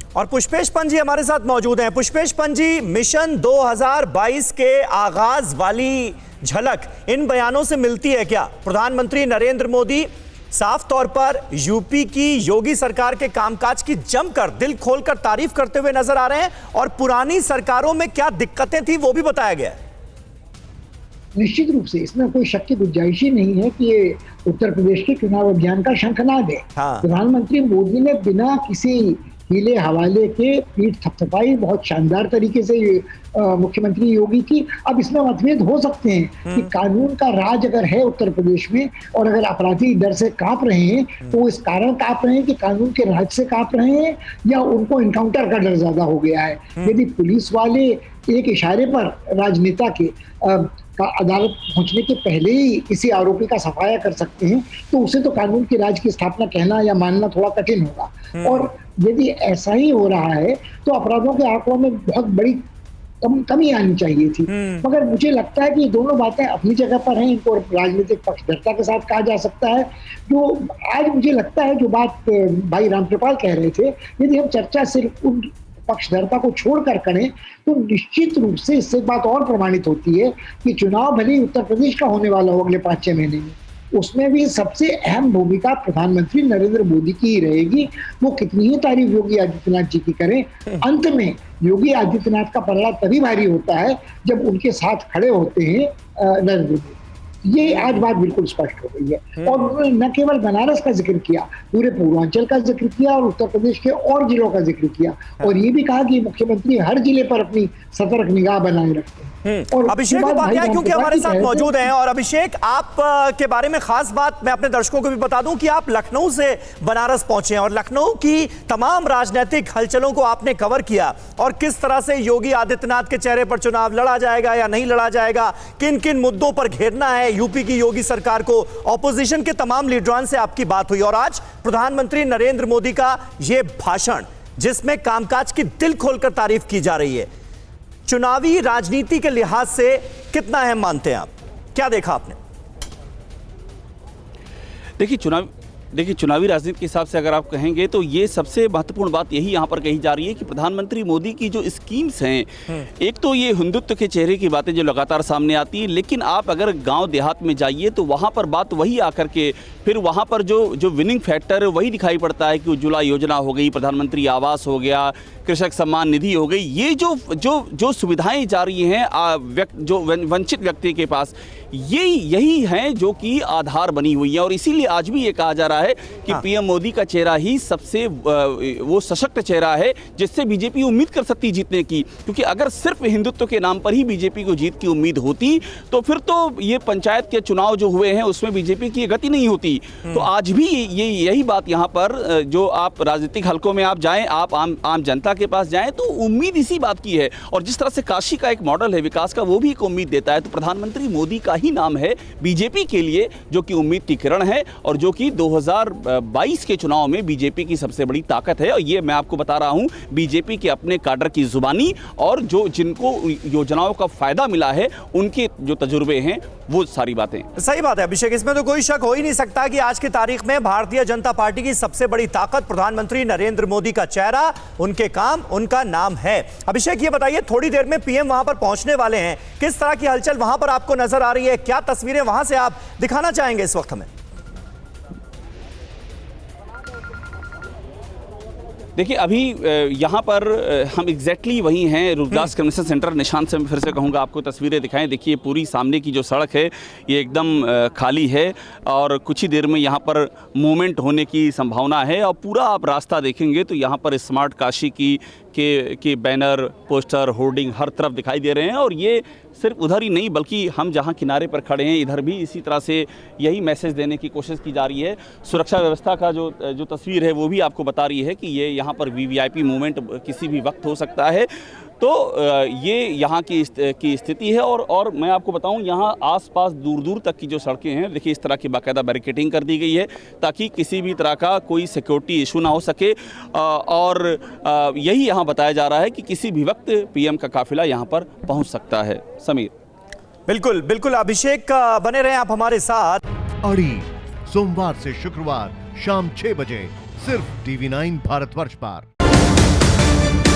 और पुष्पेश पंत जी हमारे साथ मौजूद हैं। पुष्पेश पंत जी, मिशन 2022 के आगाज वाली झलक इन बयानों से मिलती है क्या? प्रधानमंत्री नरेंद्र मोदी साफ तौर पर यूपी की योगी सरकार के कामकाज की जमकर दिल खोलकर तारीफ करते हुए नजर आ रहे हैं और पुरानी सरकारों में क्या दिक्कतें थी वो भी बताया गया है। निश्चित रूप से इसमें कोई शक की गुंजाइश ही नहीं है कि ये उत्तर प्रदेश के चुनाव अभियान का शंखनाद है। प्रधानमंत्री मोदी ने बिना किसी हीले हवाले के पीठ थपथपाई बहुत शानदार तरीके से मुख्यमंत्री योगी की। अब इसमें मतभेद हो सकते हैं कि कानून का राज अगर है उत्तर प्रदेश में और अगर अपराधी डर से कांप रहे हैं तो इस कारण कांप रहे हैं कि कानून के राज से कांप रहे हैं या उनको इनकाउंटर का डर ज्यादा हो गया है। यदि पुलिस वाले एक इशारे पर राजनेता के का अदालत पहुंचने के पहले ही किसी आरोपी का सफाया कर सकते हैं तो उसे तो कानून के राज की स्थापना कहना या मानना थोड़ा कठिन होगा। और यदि ऐसा ही हो रहा है तो अपराधों के आंकड़ों में बहुत बड़ी कमी आनी चाहिए थी। मगर मुझे लगता है कि ये दोनों बातें अपनी जगह पर हैं, इनको राजनीतिक पक्षधरता के साथ कहा जा सकता है। जो आज मुझे लगता है जो बात भाई रामकृपाल कह रहे थे, यदि हम चर्चा सिर्फ उन पक्षधरता को छोड़कर करें तो निश्चित रूप से इससे एक बात और प्रमाणित होती है कि चुनाव भले ही उत्तर प्रदेश का होने वाला हो अगले 5-6 महीने में, उसमें भी सबसे अहम भूमिका प्रधानमंत्री नरेंद्र मोदी की ही रहेगी। वो कितनी ही तारीफ योगी आदित्यनाथ जी की करें, अंत में योगी आदित्यनाथ का पलड़ा तभी भारी होता है जब उनके साथ खड़े होते हैं नरेंद्र मोदी। ये आज बात बिल्कुल स्पष्ट हो गई है। और उन्होंने न केवल बनारस का जिक्र किया, पूरे पूर्वांचल का जिक्र किया और उत्तर प्रदेश के और जिलों का जिक्र किया और ये भी कहा कि मुख्यमंत्री हर जिले पर अपनी सतर्क निगाह बनाए रखते हैं। और अभिषेक उपाध्याय क्योंकि हमारे साथ मौजूद हैं, और अभिषेक आप के बारे में खास बात मैं अपने दर्शकों को भी बता दूं कि आप लखनऊ से बनारस पहुंचे हैं और लखनऊ की तमाम राजनीतिक हलचलों को आपने कवर किया और किस तरह से योगी आदित्यनाथ के चेहरे पर चुनाव लड़ा जाएगा या नहीं लड़ा जाएगा, किन किन मुद्दों पर घेरना है यूपी की योगी सरकार को, ऑपोजिशन के तमाम लीडरान से आपकी बात हुई और आज प्रधानमंत्री नरेंद्र मोदी का यह भाषण जिसमें कामकाज की दिल खोलकर तारीफ की जा रही है, चुनावी राजनीति के लिहाज से कितना अहम मानते हैं आप? क्या देखा आपने? देखिए चुनावी राजनीति के हिसाब से अगर आप कहेंगे तो ये सबसे महत्वपूर्ण बात यही यहाँ पर कही जा रही है कि प्रधानमंत्री मोदी की जो स्कीम्स हैं, एक तो ये हिंदुत्व के चेहरे की बातें जो लगातार सामने आती है, लेकिन आप अगर गांव देहात में जाइए तो वहाँ पर बात वही आकर के फिर वहाँ पर जो विनिंग फैक्टर वही दिखाई पड़ता है कि उज्ज्वला योजना हो गई, प्रधानमंत्री आवास हो गया, कृषक सम्मान निधि हो गई, ये जो सुविधाएं जा रही हैं जो वंचित व्यक्ति के पास, यही हैं जो कि आधार बनी हुई है। और इसीलिए आज भी ये कहा जा रहा है कि पीएम मोदी का चेहरा ही सबसे वो सशक्त चेहरा है जिससे बीजेपी उम्मीद कर सकती जीतने की, क्योंकि अगर सिर्फ हिंदुत्व के नाम पर ही बीजेपी को जीत की उम्मीद होती तो फिर तो ये पंचायत के चुनाव जो हुए हैं उसमें बीजेपी की गति नहीं होती। तो आज भी यही बात यहाँ पर जो आप राजनीतिक हलकों में आप जाएं, आप आम जनता के पास जाएं तो उम्मीद इसी बात की है। और जिस तरह से काशी का एक मॉडल है विकास का, वो भी एक उम्मीद देता है। तो प्रधानमंत्री मोदी का ही नाम है बीजेपी के लिए जो कि उम्मीद की किरण है और जो कि 2022 के चुनाव में बीजेपी की सबसे बड़ी ताकत है। और ये मैं आपको बता रहा हूं बीजेपी के अपने काडर की जुबानी और जिनको योजनाओं का फायदा मिला है उनके जो तजुर्बे हैं वो सारी बातें। सही बात है अभिषेक, इसमें तो कोई शक हो ही नहीं सकता कि आज की तारीख में भारतीय जनता पार्टी की सबसे बड़ी ताकत प्रधानमंत्री नरेंद्र मोदी का चेहरा, उनके काम, उनका नाम है। अभिषेक ये बताइए, थोड़ी देर में पीएम वहां पर पहुंचने वाले हैं, किस तरह की हलचल वहां पर आपको नजर आ रही है? क्या तस्वीरें वहां से आप दिखाना चाहेंगे इस वक्त हमें? देखिए अभी यहाँ पर हम एग्जैक्टली वहीं हैं, रुद्रदास कन्वेंशन सेंटर। निशान से मैं फिर से कहूँगा आपको तस्वीरें दिखाएं। देखिए पूरी सामने की जो सड़क है ये एकदम खाली है और कुछ ही देर में यहाँ पर मूवमेंट होने की संभावना है। और पूरा आप रास्ता देखेंगे तो यहाँ पर स्मार्ट काशी के बैनर, पोस्टर, होर्डिंग हर तरफ दिखाई दे रहे हैं। और ये सिर्फ उधर ही नहीं बल्कि हम जहाँ किनारे पर खड़े हैं इधर भी इसी तरह से यही मैसेज देने की कोशिश की जा रही है। सुरक्षा व्यवस्था का जो तस्वीर है वो भी आपको बता रही है कि ये यहाँ पर वीवीआईपी मूवमेंट किसी भी वक्त हो सकता है। तो ये यहाँ की स्थिति है। और मैं आपको बताऊँ यहाँ आसपास दूर दूर तक की जो सड़कें हैं, देखिए इस तरह की बाकायदा बैरिकेडिंग कर दी गई है ताकि किसी भी तरह का कोई सिक्योरिटी इशू ना हो सके। और यही यहाँ बताया जा रहा है कि किसी भी वक्त पीएम का काफिला यहाँ पर पहुँच सकता है। समीर, बिल्कुल बिल्कुल अभिषेक, बने रहें आप हमारे साथ। अड़ी सोमवार से शुक्रवार शाम 6 बजे सिर्फ TV9 भारतवर्ष पर। हैं।